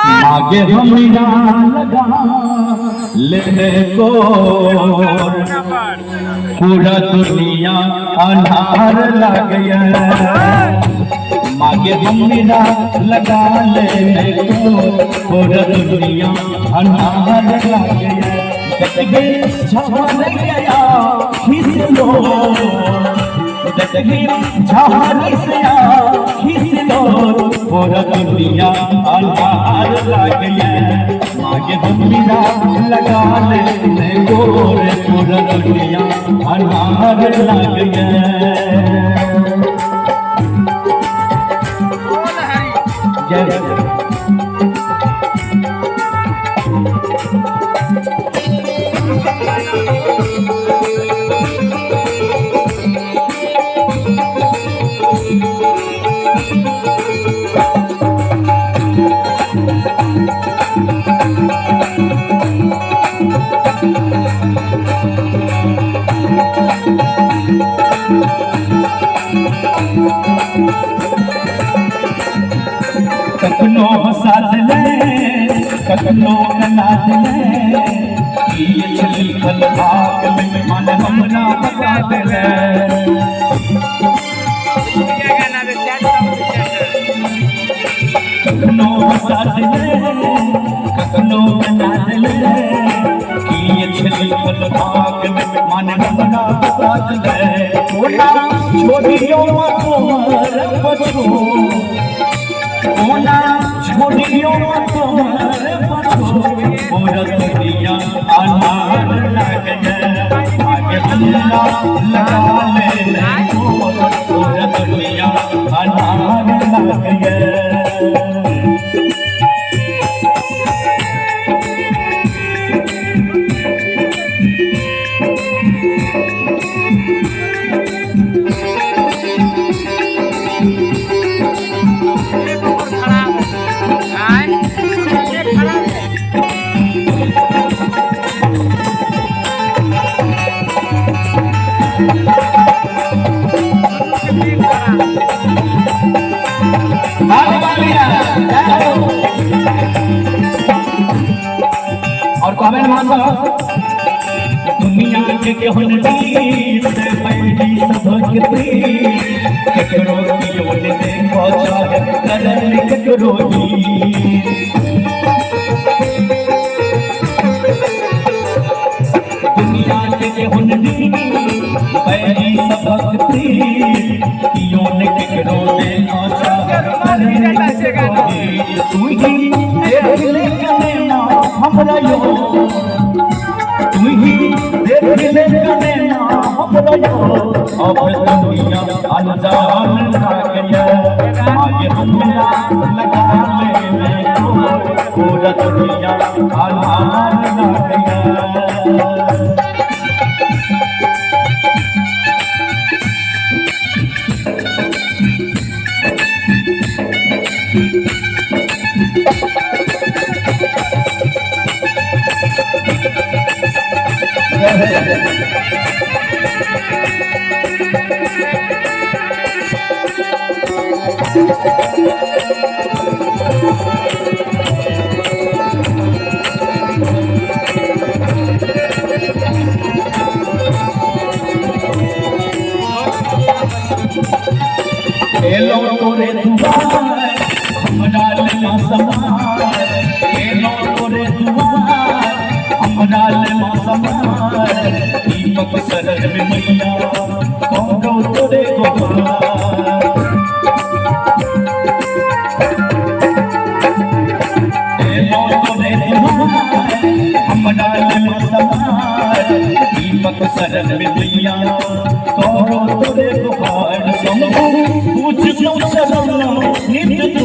आगे हमरा लगा लेने को पूरा दुनिया अंधार लग गया। मागे हमरा लगा लेने को पूरा दुनिया अंधार लग गया। झमर गया खिस लो झाड़ी से खिस लो पूरा दुनिया अंधार लग गया। मागे हमरा लगा लेने गोरे पूरा दुनिया अंधार लग गया। कखनो साथ ले कखनो कनात ले ये छली खल भाग में मन हमरा बता दे। कखनो साथ ले कखनो कनात ले ये छली खल भाग में मन हमरा बता दे। ओना छोड़ियो तुम्हार पछो ओना छोड़ियो तुम्हार पछो पूरा दुनिया अंधार लग गया। आगे हमरा लगा लेने को पूरा दुनिया अंधार लग गया। और कमेंट मारो दुनिया के केहन नीर से पैदी सबकती ककरो कियो ने देखो चाहे करल ककरो दुनिया के केहन नीर पैदी सबकती कियो ने ककरो देखो चाहे करल ककरो तू ही देख ले कने हमरा यो तू ही देख ले कने हमरा यो अब दुनिया अनजान लग गया। आगे हमरा लगा लेने को पूरा दुनिया अंधार लग गया। हेलो तोरे दुआर हमरा लेना समार हेलो तोरे दुआर हमरा लेना समार दीपक शरण में मैया कहो तोरे गोपाल। हेलो तोरे दुआर हमरा लेना समार दीपक शरण में मैया कहो तोरे गोपाल। शंभु पूज्यो चरण नित्य तो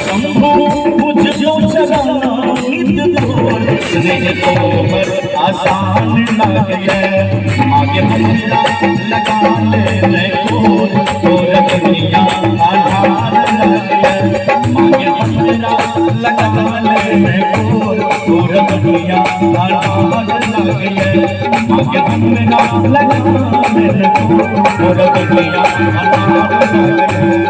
शंभु पूज्यो चरण नित्य तो स्नेह तोमर आसान लग गया। आगे हमरा लगा लेने को पूरा दुनिया अंधार लग गया। आगे हमरा लगा लेने को पूरा दुनिया अंधार लग गया। आगे हमरा लगा लेने को पूरा दुनिया अंधार लग गया।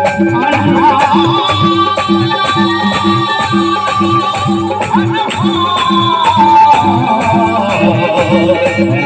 आ